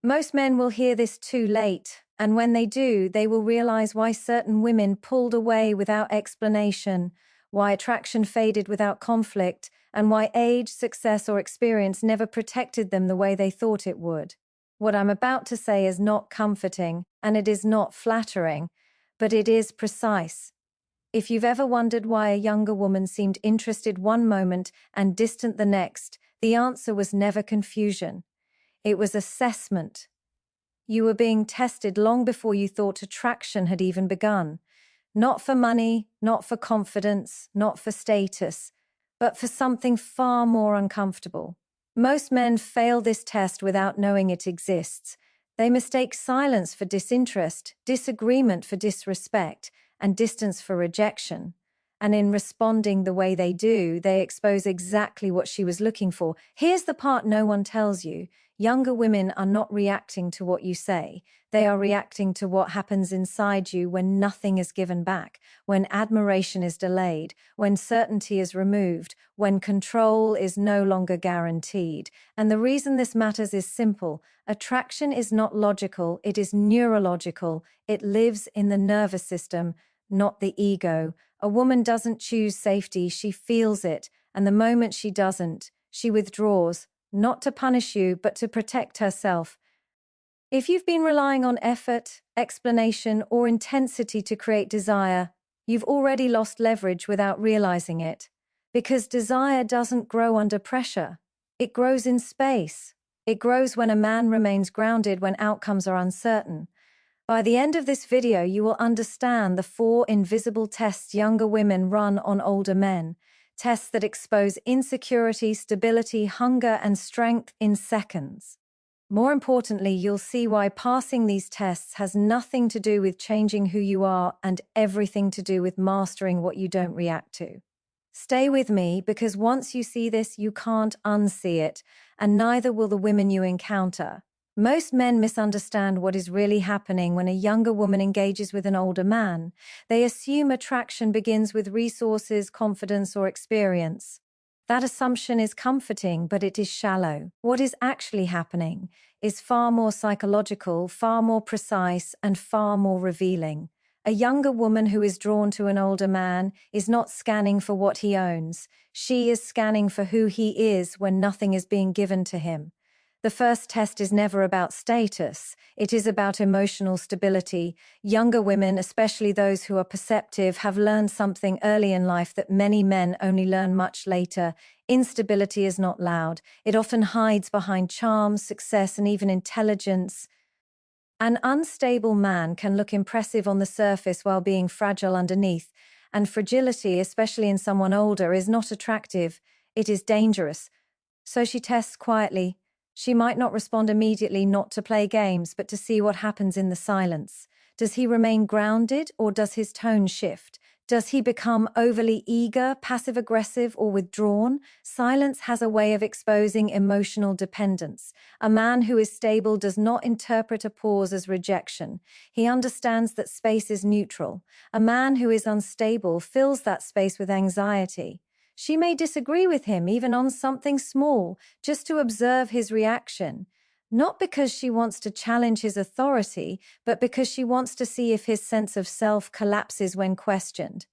Most men will hear this too late, and when they do, they will realize why certain women pulled away without explanation, why attraction faded without conflict, and why age, success, or experience never protected them the way they thought it would. What I'm about to say is not comforting, and it is not flattering, but it is precise. If you've ever wondered why a younger woman seemed interested one moment and distant the next, the answer was never confusion. It was assessment. You were being tested long before you thought attraction had even begun. Not for money, not for confidence, not for status, but for something far more uncomfortable. Most men fail this test without knowing it exists. They mistake silence for disinterest, disagreement for disrespect, and distance for rejection. And in responding the way they do, they expose exactly what she was looking for. Here's the part no one tells you. Younger women are not reacting to what you say. They are reacting to what happens inside you when nothing is given back, when admiration is delayed, when certainty is removed, when control is no longer guaranteed. And the reason this matters is simple. Attraction is not logical, it is neurological. It lives in the nervous system, not the ego. A woman doesn't choose safety, she feels it, and the moment she doesn't, she withdraws, not to punish you, but to protect herself. If you've been relying on effort, explanation, or intensity to create desire, you've already lost leverage without realizing it. Because desire doesn't grow under pressure. It grows in space. It grows when a man remains grounded when outcomes are uncertain. By the end of this video, you will understand the 4 invisible tests younger women run on older men. Tests that expose insecurity, stability, hunger, and strength in seconds. More importantly, you'll see why passing these tests has nothing to do with changing who you are and everything to do with mastering what you don't react to. Stay with me, because once you see this, you can't unsee it, and neither will the women you encounter. Most men misunderstand what is really happening when a younger woman engages with an older man. They assume attraction begins with resources, confidence, or experience. That assumption is comforting, but it is shallow. What is actually happening is far more psychological, far more precise, and far more revealing. A younger woman who is drawn to an older man is not scanning for what he owns. She is scanning for who he is when nothing is being given to him. The first test is never about status. It is about emotional stability. Younger women, especially those who are perceptive, have learned something early in life that many men only learn much later. Instability is not loud. It often hides behind charm, success, and even intelligence. An unstable man can look impressive on the surface while being fragile underneath, and fragility, especially in someone older, is not attractive. It is dangerous. So she tests quietly. She might not respond immediately, not to play games, but to see what happens in the silence. Does he remain grounded, or does his tone shift? Does he become overly eager, passive-aggressive, or withdrawn? Silence has a way of exposing emotional dependence. A man who is stable does not interpret a pause as rejection. He understands that space is neutral. A man who is unstable fills that space with anxiety. She may disagree with him, even on something small, just to observe his reaction. Not because she wants to challenge his authority, but because she wants to see if his sense of self collapses when questioned.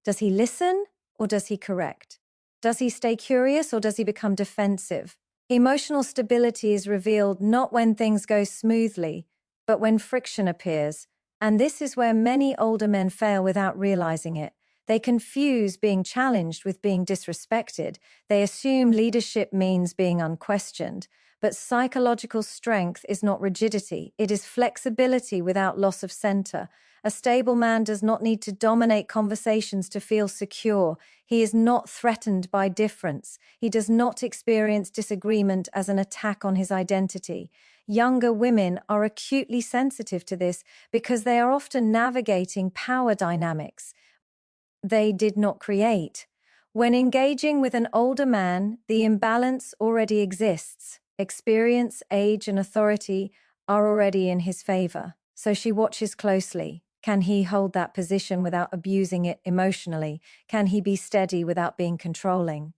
Does he listen, or does he correct? Does he stay curious, or does he become defensive? Emotional stability is revealed not when things go smoothly, but when friction appears. And this is where many older men fail without realizing it. They confuse being challenged with being disrespected. They assume leadership means being unquestioned. But psychological strength is not rigidity. It is flexibility without loss of center. A stable man does not need to dominate conversations to feel secure. He is not threatened by difference. He does not experience disagreement as an attack on his identity. Younger women are acutely sensitive to this because they are often navigating power dynamics they did not create. When engaging with an older man, the imbalance already exists. Experience, age, and authority are already in his favor. So she watches closely. Can he hold that position without abusing it emotionally? Can he be steady without being controlling?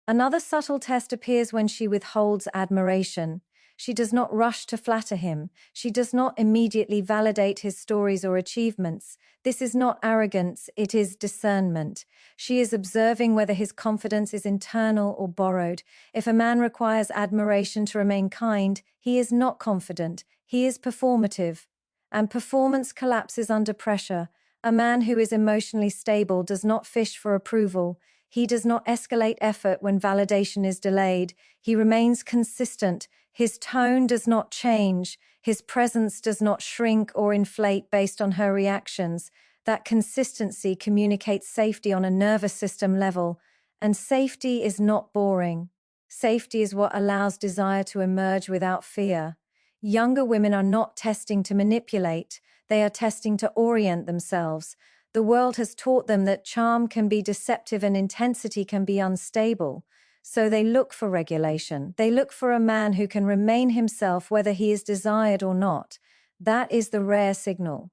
Another subtle test appears when she withholds admiration. She does not rush to flatter him. She does not immediately validate his stories or achievements. This is not arrogance, it is discernment. She is observing whether his confidence is internal or borrowed. If a man requires admiration to remain kind, he is not confident, he is performative. And performance collapses under pressure. A man who is emotionally stable does not fish for approval. He does not escalate effort when validation is delayed. He remains consistent. His tone does not change. His presence does not shrink or inflate based on her reactions. That consistency communicates safety on a nervous system level. And safety is not boring. Safety is what allows desire to emerge without fear. Younger women are not testing to manipulate. They are testing to orient themselves. The world has taught them that charm can be deceptive and intensity can be unstable. So they look for regulation. They look for a man who can remain himself whether he is desired or not. That is the rare signal.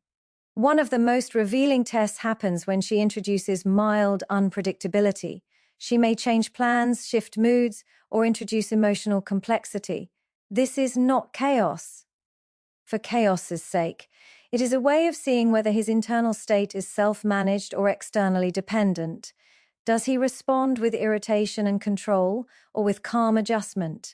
One of the most revealing tests happens when she introduces mild unpredictability. She may change plans, shift moods, or introduce emotional complexity. This is not chaos for chaos's sake. It is a way of seeing whether his internal state is self-managed or externally dependent. Does he respond with irritation and control, or with calm adjustment?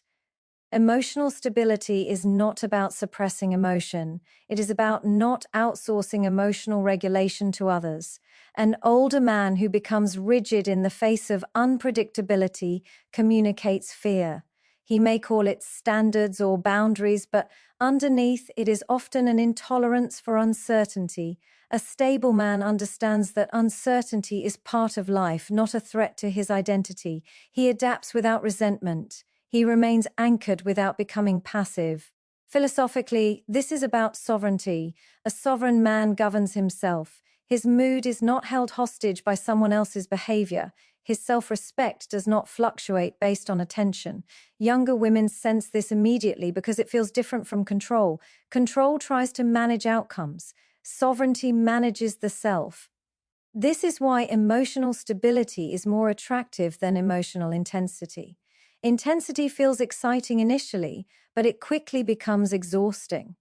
Emotional stability is not about suppressing emotion. It is about not outsourcing emotional regulation to others. An older man who becomes rigid in the face of unpredictability communicates fear. He may call it standards or boundaries, but underneath it is often an intolerance for uncertainty. A stable man understands that uncertainty is part of life, not a threat to his identity. He adapts without resentment. He remains anchored without becoming passive. Philosophically, this is about sovereignty. A sovereign man governs himself. His mood is not held hostage by someone else's behavior. His self-respect does not fluctuate based on attention. Younger women sense this immediately because it feels different from control. Control tries to manage outcomes. Sovereignty manages the self. This is why emotional stability is more attractive than emotional intensity. Intensity feels exciting initially, but it quickly becomes exhausting.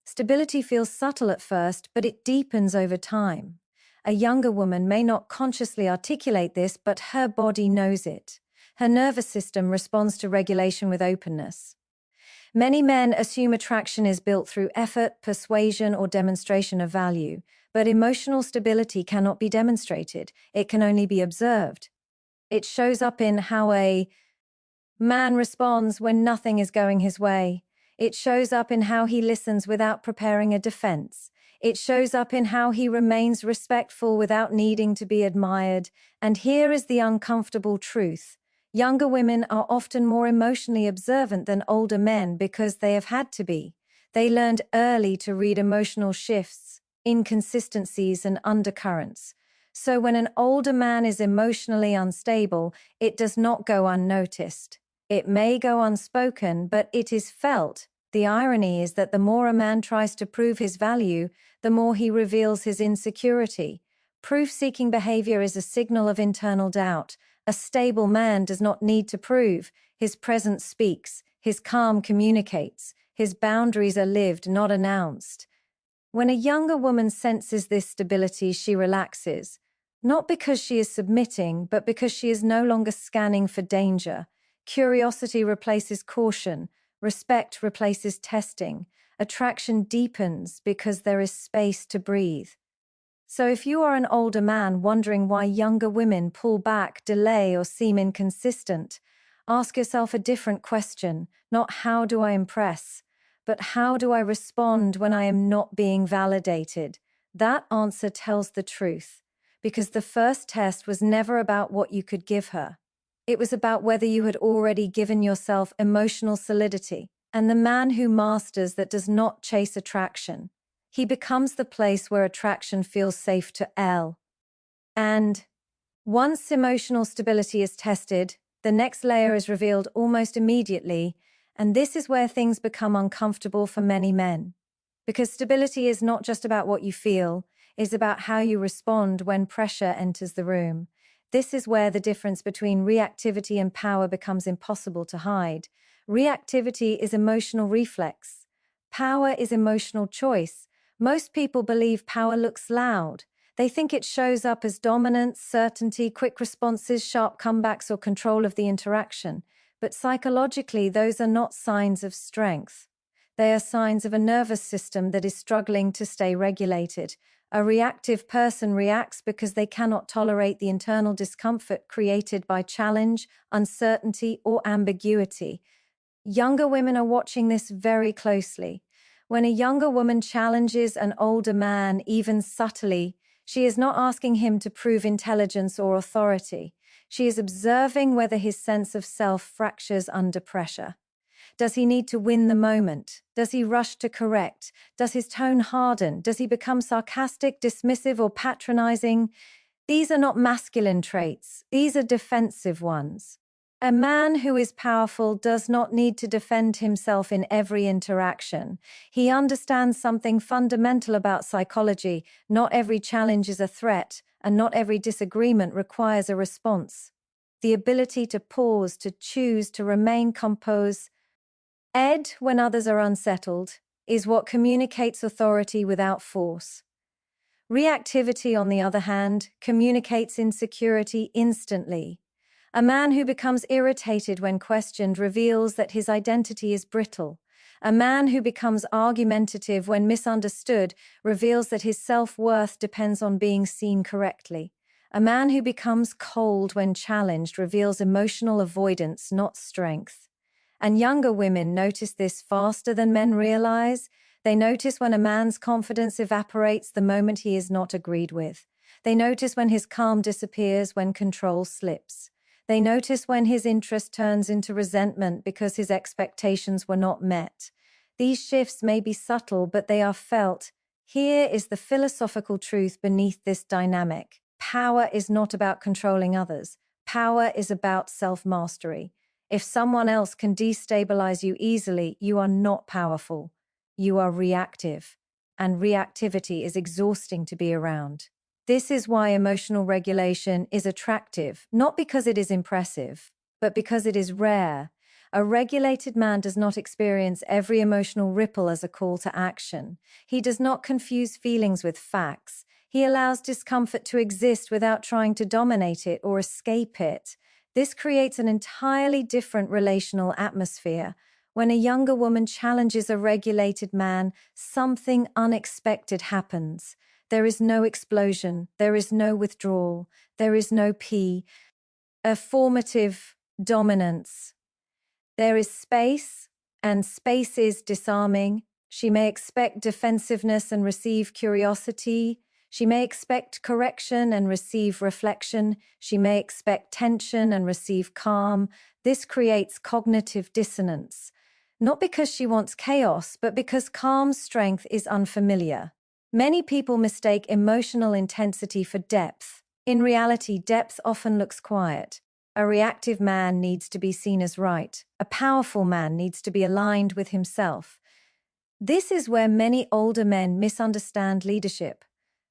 Stability feels subtle at first, but it deepens over time. A younger woman may not consciously articulate this, but her body knows it. Her nervous system responds to regulation with openness. Many men assume attraction is built through effort, persuasion, or demonstration of value, but emotional stability cannot be demonstrated. It can only be observed. It shows up in how a man responds when nothing is going his way. It shows up in how he listens without preparing a defense. It shows up in how he remains respectful without needing to be admired. And here is the uncomfortable truth. Younger women are often more emotionally observant than older men because they have had to be. They learned early to read emotional shifts, inconsistencies, and undercurrents. So when an older man is emotionally unstable, it does not go unnoticed. It may go unspoken, but it is felt. The irony is that the more a man tries to prove his value, the more he reveals his insecurity. Proof-seeking behavior is a signal of internal doubt. A stable man does not need to prove. His presence speaks. His calm communicates. His boundaries are lived, not announced. When a younger woman senses this stability, she relaxes. Not because she is submitting, but because she is no longer scanning for danger. Curiosity replaces caution. Respect replaces testing. Attraction deepens because there is space to breathe. So if you are an older man wondering why younger women pull back, delay, or seem inconsistent, ask yourself a different question. Not how do I impress, but how do I respond when I am not being validated? That answer tells the truth, because the first test was never about what you could give her. It was about whether you had already given yourself emotional solidity. And the man who masters that does not chase attraction. He becomes the place where attraction feels safe to L. And once emotional stability is tested, the next layer is revealed almost immediately, and this is where things become uncomfortable for many men. Because stability is not just about what you feel, it's about how you respond when pressure enters the room. This is where the difference between reactivity and power becomes impossible to hide. Reactivity is emotional reflex. Power is emotional choice. Most people believe power looks loud. They think it shows up as dominance, certainty, quick responses, sharp comebacks, or control of the interaction. But psychologically, those are not signs of strength. They are signs of a nervous system that is struggling to stay regulated. A reactive person reacts because they cannot tolerate the internal discomfort created by challenge, uncertainty, or ambiguity. Younger women are watching this very closely. When a younger woman challenges an older man, even subtly, she is not asking him to prove intelligence or authority. She is observing whether his sense of self fractures under pressure. Does he need to win the moment? Does he rush to correct? Does his tone harden? Does he become sarcastic, dismissive, or patronizing? These are not masculine traits. These are defensive ones. A man who is powerful does not need to defend himself in every interaction. He understands something fundamental about psychology. Not every challenge is a threat, and not every disagreement requires a response. The ability to pause, to choose, to remain composed, when others are unsettled, is what communicates authority without force. Reactivity, on the other hand, communicates insecurity instantly. A man who becomes irritated when questioned reveals that his identity is brittle. A man who becomes argumentative when misunderstood reveals that his self-worth depends on being seen correctly. A man who becomes cold when challenged reveals emotional avoidance, not strength. And younger women notice this faster than men realize. They notice when a man's confidence evaporates the moment he is not agreed with. They notice when his calm disappears, when control slips. They notice when his interest turns into resentment because his expectations were not met. These shifts may be subtle, but they are felt. Here is the philosophical truth beneath this dynamic. Power is not about controlling others. Power is about self-mastery. If someone else can destabilize you easily, you are not powerful. You are reactive. And reactivity is exhausting to be around. This is why emotional regulation is attractive, not because it is impressive, but because it is rare. A regulated man does not experience every emotional ripple as a call to action. He does not confuse feelings with facts. He allows discomfort to exist without trying to dominate it or escape it. This creates an entirely different relational atmosphere. When a younger woman challenges a regulated man, something unexpected happens. There is no explosion, there is no withdrawal, there is no formative dominance. There is space, and space is disarming. She may expect defensiveness and receive curiosity. She may expect correction and receive reflection. She may expect tension and receive calm. This creates cognitive dissonance, not because she wants chaos, but because calm strength is unfamiliar. Many people mistake emotional intensity for depth. In reality, depth often looks quiet. A reactive man needs to be seen as right. A powerful man needs to be aligned with himself. This is where many older men misunderstand leadership.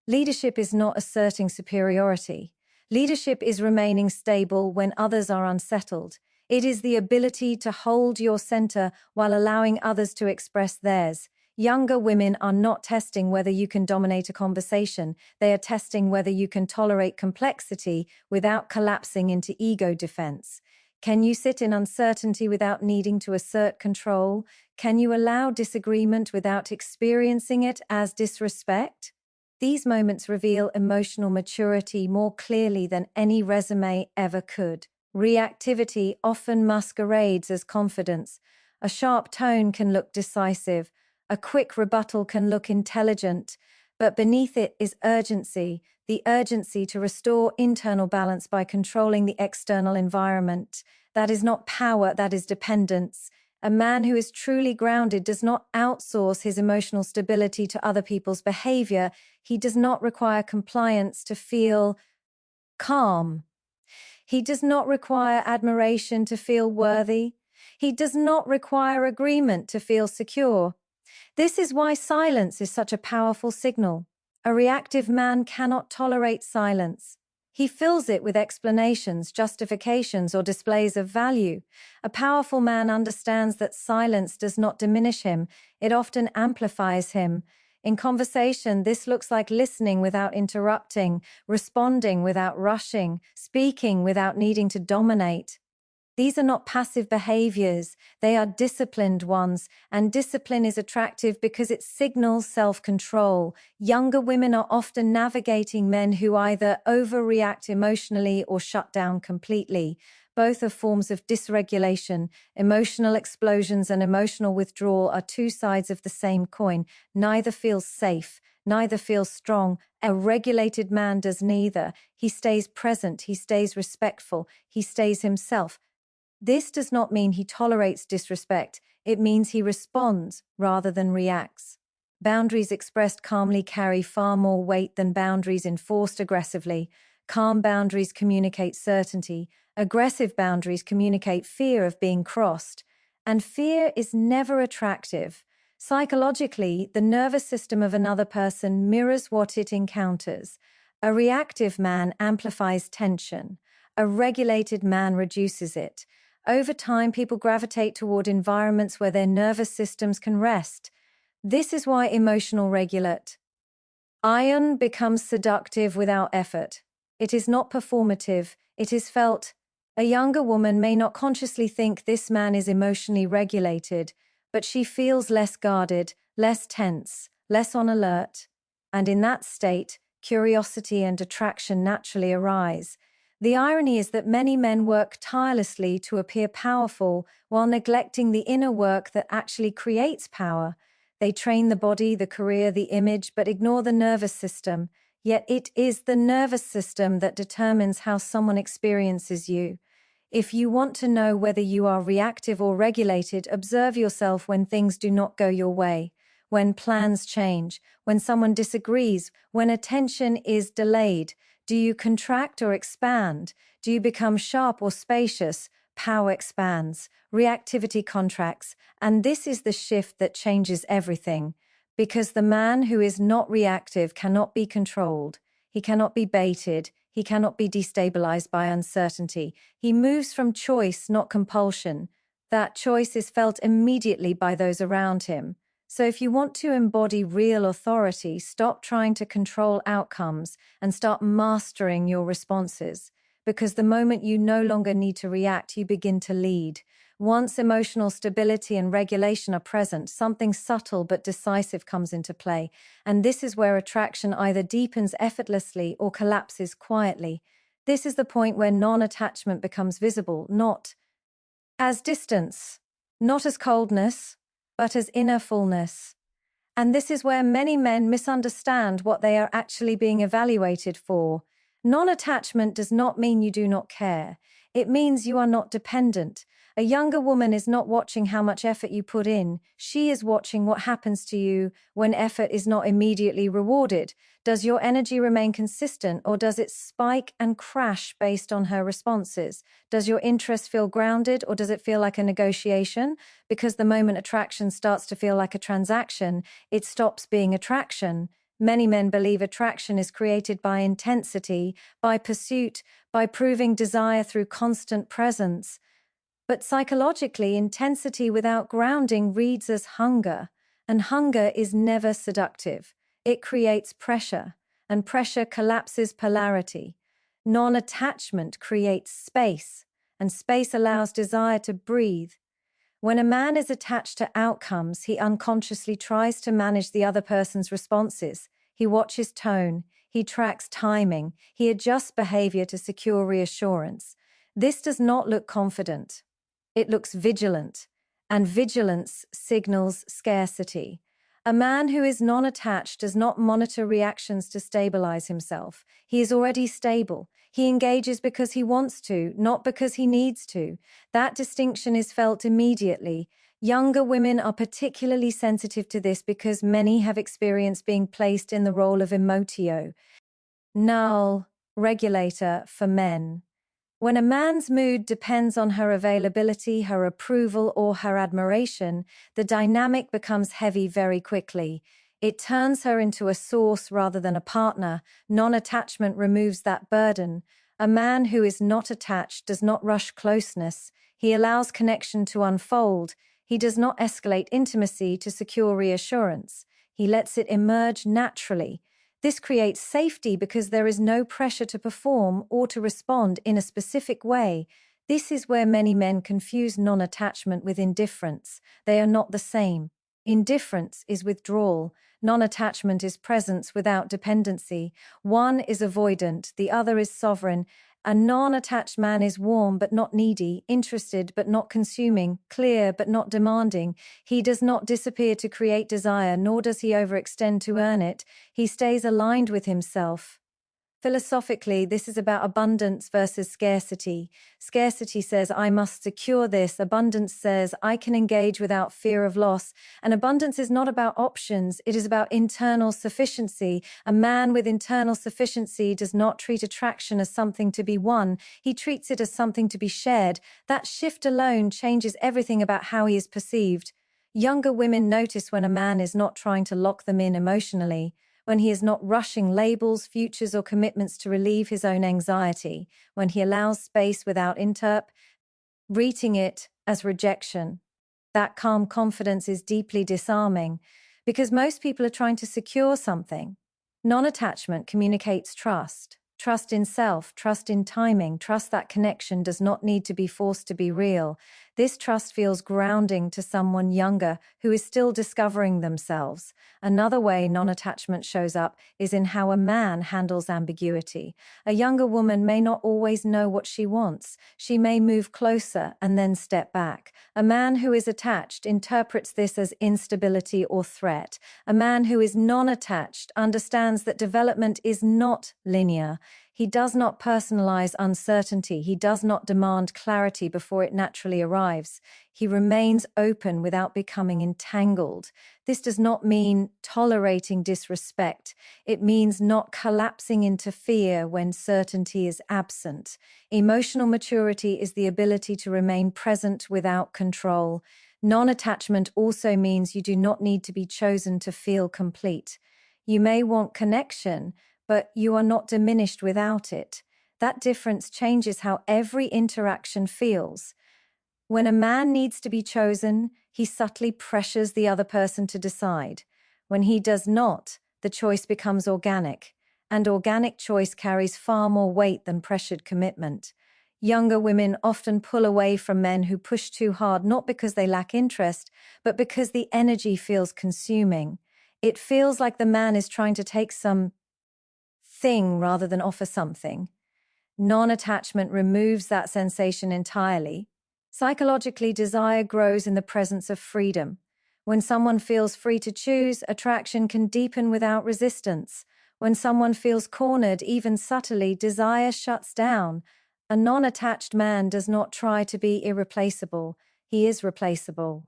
Leadership is not asserting superiority. Leadership is remaining stable when others are unsettled. It is the ability to hold your center while allowing others to express theirs. Younger women are not testing whether you can dominate a conversation. They are testing whether you can tolerate complexity without collapsing into ego defense. Can you sit in uncertainty without needing to assert control? Can you allow disagreement without experiencing it as disrespect? These moments reveal emotional maturity more clearly than any resume ever could. Reactivity often masquerades as confidence. A sharp tone can look decisive. A quick rebuttal can look intelligent, but beneath it is urgency, the urgency to restore internal balance by controlling the external environment. That is not power, that is dependence. A man who is truly grounded does not outsource his emotional stability to other people's behavior. He does not require compliance to feel calm. He does not require admiration to feel worthy. He does not require agreement to feel secure. This is why silence is such a powerful signal. A reactive man cannot tolerate silence. He fills it with explanations, justifications, or displays of value. A powerful man understands that silence does not diminish him, it often amplifies him. In conversation, this looks like listening without interrupting, responding without rushing, speaking without needing to dominate. These are not passive behaviors, they are disciplined ones, and discipline is attractive because it signals self-control. Younger women are often navigating men who either overreact emotionally or shut down completely. Both are forms of dysregulation. Emotional explosions and emotional withdrawal are two sides of the same coin. Neither feels safe, neither feels strong. A regulated man does neither. He stays present, he stays respectful, he stays himself. This does not mean he tolerates disrespect, it means he responds rather than reacts. Boundaries expressed calmly carry far more weight than boundaries enforced aggressively. Calm boundaries communicate certainty, aggressive boundaries communicate fear of being crossed. And fear is never attractive. Psychologically, the nervous system of another person mirrors what it encounters. A reactive man amplifies tension. A regulated man reduces it. Over time, people gravitate toward environments where their nervous systems can rest. This is why emotional regulate iron becomes seductive without effort. It is not performative, it is felt. A younger woman may not consciously think this man is emotionally regulated, but she feels less guarded, less tense, less on alert. And in that state, curiosity and attraction naturally arise. The irony is that many men work tirelessly to appear powerful while neglecting the inner work that actually creates power. They train the body, the career, the image, but ignore the nervous system. Yet it is the nervous system that determines how someone experiences you. If you want to know whether you are reactive or regulated, observe yourself when things do not go your way, when plans change, when someone disagrees, when attention is delayed. Do you contract or expand? Do you become sharp or spacious? Power expands, reactivity contracts, and this is the shift that changes everything. Because the man who is not reactive cannot be controlled, he cannot be baited, he cannot be destabilized by uncertainty. He moves from choice, not compulsion. That choice is felt immediately by those around him. So if you want to embody real authority, stop trying to control outcomes and start mastering your responses. Because the moment you no longer need to react, you begin to lead. Once emotional stability and regulation are present, something subtle but decisive comes into play. And this is where attraction either deepens effortlessly or collapses quietly. This is the point where non-attachment becomes visible, not as distance, not as coldness, but as inner fullness. And this is where many men misunderstand what they are actually being evaluated for. Non-attachment does not mean you do not care. It means you are not dependent. A younger woman is not watching how much effort you put in. She is watching what happens to you when effort is not immediately rewarded. Does your energy remain consistent, or does it spike and crash based on her responses? Does your interest feel grounded, or does it feel like a negotiation? Because the moment attraction starts to feel like a transaction, it stops being attraction. Many men believe attraction is created by intensity, by pursuit, by proving desire through constant presence. But psychologically, intensity without grounding reads as hunger, and hunger is never seductive. It creates pressure, and pressure collapses polarity. Non-attachment creates space, and space allows desire to breathe. When a man is attached to outcomes, he unconsciously tries to manage the other person's responses. He watches tone, he tracks timing, he adjusts behavior to secure reassurance. This does not look confident. It looks vigilant, and vigilance signals scarcity. A man who is non-attached does not monitor reactions to stabilize himself. He is already stable. He engages because he wants to, not because he needs to. That distinction is felt immediately. Younger women are particularly sensitive to this because many have experienced being placed in the role of emotio, null regulator for men. When a man's mood depends on her availability, her approval, or her admiration, the dynamic becomes heavy very quickly. It turns her into a source rather than a partner. Non-attachment removes that burden. A man who is not attached does not rush closeness. He allows connection to unfold. He does not escalate intimacy to secure reassurance. He lets it emerge naturally. This creates safety because there is no pressure to perform or to respond in a specific way. This is where many men confuse non-attachment with indifference. They are not the same. Indifference is withdrawal. Non-attachment is presence without dependency. One is avoidant, the other is sovereign. A non-attached man is warm but not needy, interested but not consuming, clear but not demanding. He does not disappear to create desire, nor does he overextend to earn it. He stays aligned with himself. Philosophically, this is about abundance versus scarcity. Scarcity says, I must secure this. Abundance says, I can engage without fear of loss. And abundance is not about options. It is about internal sufficiency. A man with internal sufficiency does not treat attraction as something to be won. He treats it as something to be shared. That shift alone changes everything about how he is perceived. Younger women notice when a man is not trying to lock them in emotionally, when he is not rushing labels, futures, or commitments to relieve his own anxiety, when he allows space without treating it as rejection. That calm confidence is deeply disarming because most people are trying to secure something. Non-attachment communicates trust. Trust in self, trust in timing, trust that connection does not need to be forced to be real. This trust feels grounding to someone younger who is still discovering themselves. Another way non-attachment shows up is in how a man handles ambiguity. A younger woman may not always know what she wants. She may move closer and then step back. A man who is attached interprets this as instability or threat. A man who is non-attached understands that development is not linear. He does not personalize uncertainty. He does not demand clarity before it naturally arrives. He remains open without becoming entangled. This does not mean tolerating disrespect. It means not collapsing into fear when certainty is absent. Emotional maturity is the ability to remain present without control. Non-attachment also means you do not need to be chosen to feel complete. You may want connection, but you are not diminished without it. That difference changes how every interaction feels. When a man needs to be chosen, he subtly pressures the other person to decide. When he does not, the choice becomes organic, and organic choice carries far more weight than pressured commitment. Younger women often pull away from men who push too hard, not because they lack interest, but because the energy feels consuming. It feels like the man is trying to take some thing rather than offer something. Non-attachment removes that sensation entirely. Psychologically, desire grows in the presence of freedom. When someone feels free to choose, attraction can deepen without resistance. When someone feels cornered, even subtly, desire shuts down. A non-attached man does not try to be irreplaceable. He is replaceable.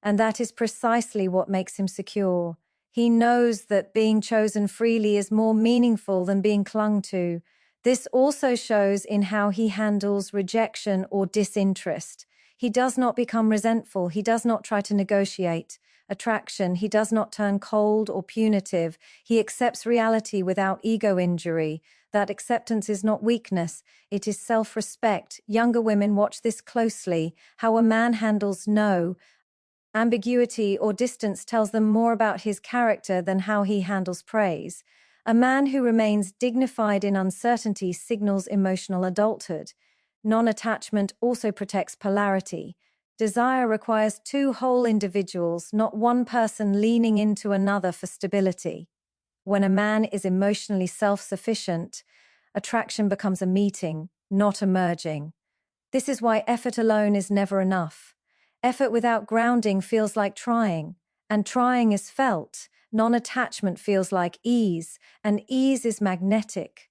And that is precisely what makes him secure. He knows that being chosen freely is more meaningful than being clung to. This also shows in how he handles rejection or disinterest. He does not become resentful. He does not try to negotiate attraction. He does not turn cold or punitive. He accepts reality without ego injury. That acceptance is not weakness. It is self-respect. Younger women watch this closely. How a man handles no, ambiguity, or distance tells them more about his character than how he handles praise. A man who remains dignified in uncertainty signals emotional adulthood. Non-attachment also protects polarity. Desire requires two whole individuals, not one person leaning into another for stability. When a man is emotionally self-sufficient, attraction becomes a meeting, not a merging. This is why effort alone is never enough. Effort without grounding feels like trying, and trying is felt. Non-attachment feels like ease, and ease is magnetic.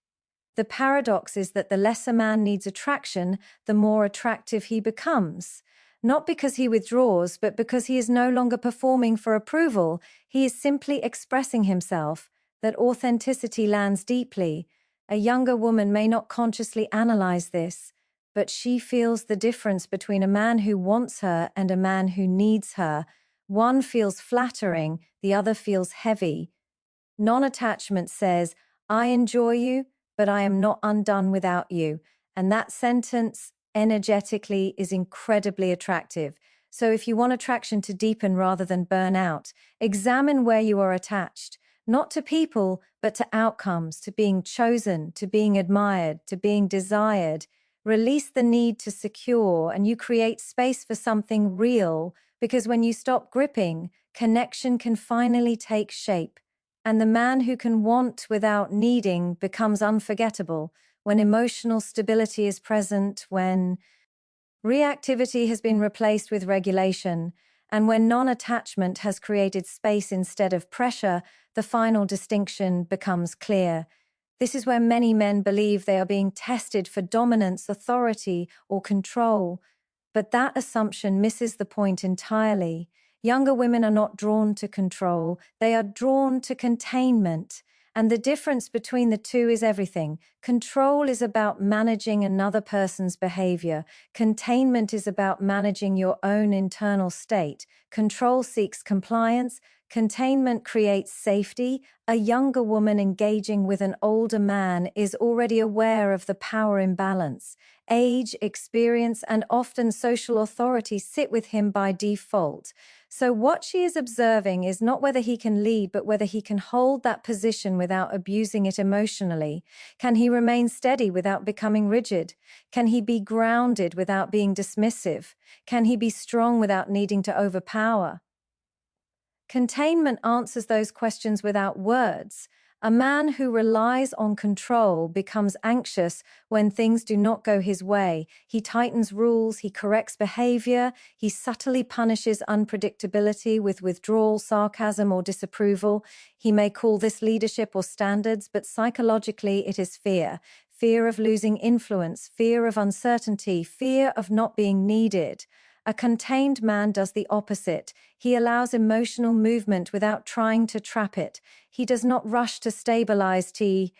The paradox is that the less a man needs attraction, the more attractive he becomes. Not because he withdraws, but because he is no longer performing for approval. He is simply expressing himself. That authenticity lands deeply. A younger woman may not consciously analyze this, but she feels the difference between a man who wants her and a man who needs her. One feels flattering, the other feels heavy. Non-attachment says, I enjoy you, but I am not undone without you. And that sentence, energetically, is incredibly attractive. So if you want attraction to deepen rather than burn out, examine where you are attached, not to people, but to outcomes, to being chosen, to being admired, to being desired. Release the need to secure, and you create space for something real, because when you stop gripping, connection can finally take shape. And the man who can want without needing becomes unforgettable when emotional stability is present, when reactivity has been replaced with regulation, and when non-attachment has created space instead of pressure. The final distinction becomes clear. This is where many men believe they are being tested for dominance, authority, or control. But that assumption misses the point entirely. Younger women are not drawn to control, they are drawn to containment. And the difference between the two is everything. Control is about managing another person's behavior. Containment is about managing your own internal state. Control seeks compliance. Containment creates safety. A younger woman engaging with an older man is already aware of the power imbalance. Age, experience, and often social authority sit with him by default. So what she is observing is not whether he can lead, but whether he can hold that position without abusing it emotionally. Can he remain steady without becoming rigid? Can he be grounded without being dismissive? Can he be strong without needing to overpower? Containment answers those questions without words. A man who relies on control becomes anxious when things do not go his way. He tightens rules, he corrects behavior, he subtly punishes unpredictability with withdrawal, sarcasm, or disapproval. He may call this leadership or standards, but psychologically it is fear. Fear of losing influence, fear of uncertainty, fear of not being needed. A contained man does the opposite. He allows emotional movement without trying to trap it. He does not rush to stabilize He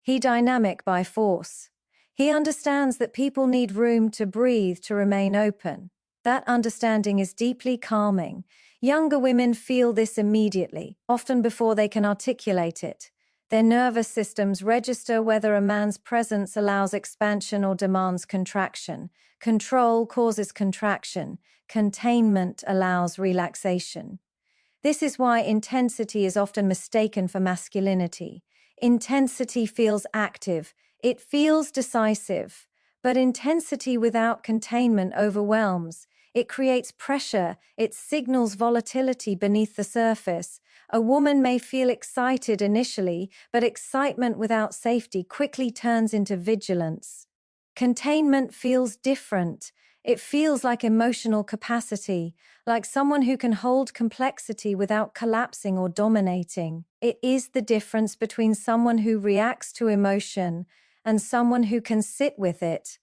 dynamic by force. He understands that people need room to breathe to remain open. That understanding is deeply calming. Younger women feel this immediately, often before they can articulate it. Their nervous systems register whether a man's presence allows expansion or demands contraction. Control causes contraction. Containment allows relaxation. This is why intensity is often mistaken for masculinity. Intensity feels active. It feels decisive. But intensity without containment overwhelms. It creates pressure. It signals volatility beneath the surface. A woman may feel excited initially, but excitement without safety quickly turns into vigilance. Containment feels different. It feels like emotional capacity, like someone who can hold complexity without collapsing or dominating. It is the difference between someone who reacts to emotion and someone who can sit with it.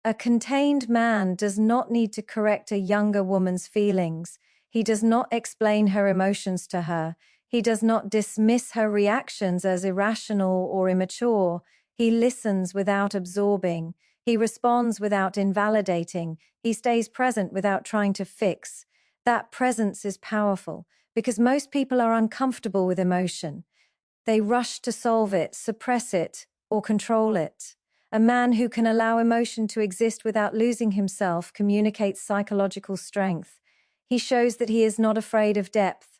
A contained man does not need to correct a younger woman's feelings. He does not explain her emotions to her. He does not dismiss her reactions as irrational or immature. He listens without absorbing. He responds without invalidating. He stays present without trying to fix. That presence is powerful because most people are uncomfortable with emotion. They rush to solve it, suppress it, or control it. A man who can allow emotion to exist without losing himself communicates psychological strength. He shows that he is not afraid of depth.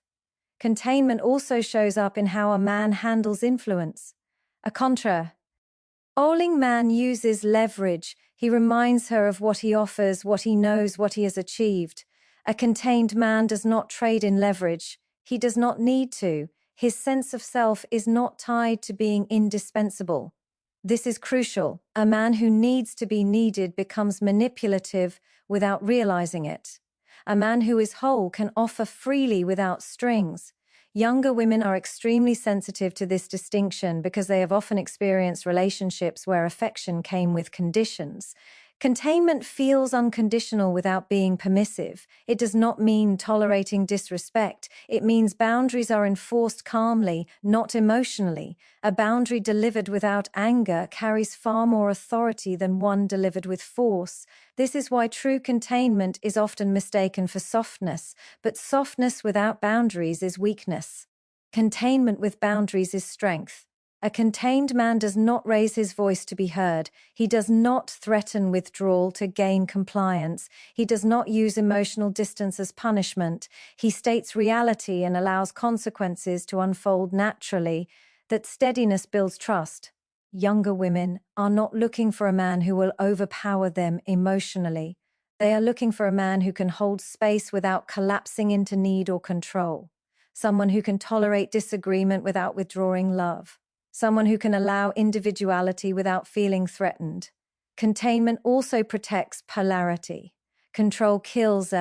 Containment also shows up in how a man handles influence. A controlling man uses leverage. He reminds her of what he offers, what he knows, what he has achieved. A contained man does not trade in leverage. He does not need to. His sense of self is not tied to being indispensable. This is crucial. A man who needs to be needed becomes manipulative without realizing it. A man who is whole can offer freely without strings. Younger women are extremely sensitive to this distinction because they have often experienced relationships where affection came with conditions. Containment feels unconditional without being permissive. It does not mean tolerating disrespect. It means boundaries are enforced calmly, not emotionally. A boundary delivered without anger carries far more authority than one delivered with force. This is why true containment is often mistaken for softness, but softness without boundaries is weakness. Containment with boundaries is strength. A contained man does not raise his voice to be heard. He does not threaten withdrawal to gain compliance. He does not use emotional distance as punishment. He states reality and allows consequences to unfold naturally. That steadiness builds trust. Younger women are not looking for a man who will overpower them emotionally. They are looking for a man who can hold space without collapsing into need or control. Someone who can tolerate disagreement without withdrawing love. Someone who can allow individuality without feeling threatened. Containment also protects polarity. Control kills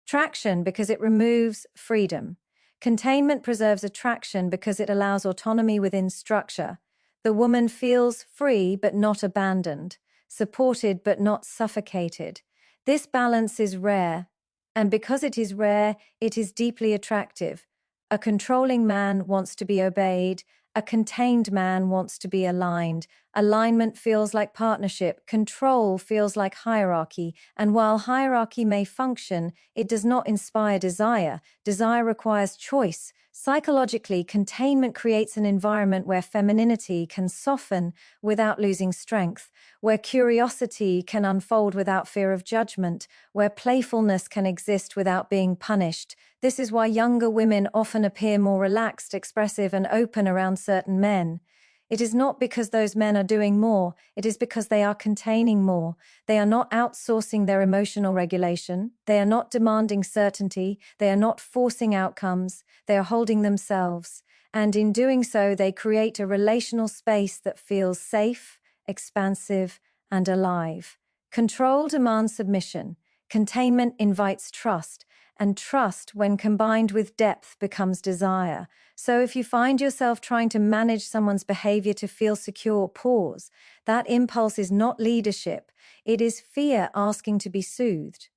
attraction because it removes freedom. Containment preserves attraction because it allows autonomy within structure. The woman feels free but not abandoned, supported but not suffocated. This balance is rare, and because it is rare, it is deeply attractive. A controlling man wants to be obeyed. A contained man wants to be aligned. Alignment feels like partnership. Control feels like hierarchy. And while hierarchy may function, it does not inspire desire. Desire requires choice. Psychologically, containment creates an environment where femininity can soften without losing strength, where curiosity can unfold without fear of judgment, where playfulness can exist without being punished. This is why younger women often appear more relaxed, expressive, and open around certain men. It is not because those men are doing more, it is because they are containing more. They are not outsourcing their emotional regulation. They are not demanding certainty. They are not forcing outcomes. They are holding themselves. And in doing so, they create a relational space that feels safe, expansive, and alive. Control demands submission. Containment invites trust. And trust, when combined with depth, becomes desire. So if you find yourself trying to manage someone's behavior to feel secure, pause. That impulse is not leadership. It is fear asking to be soothed.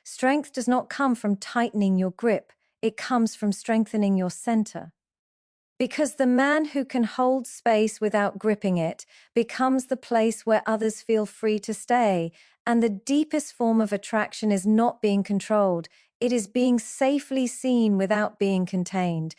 Strength does not come from tightening your grip. It comes from strengthening your center. Because the man who can hold space without gripping it becomes the place where others feel free to stay. And the deepest form of attraction is not being controlled. It is being safely seen without being contained.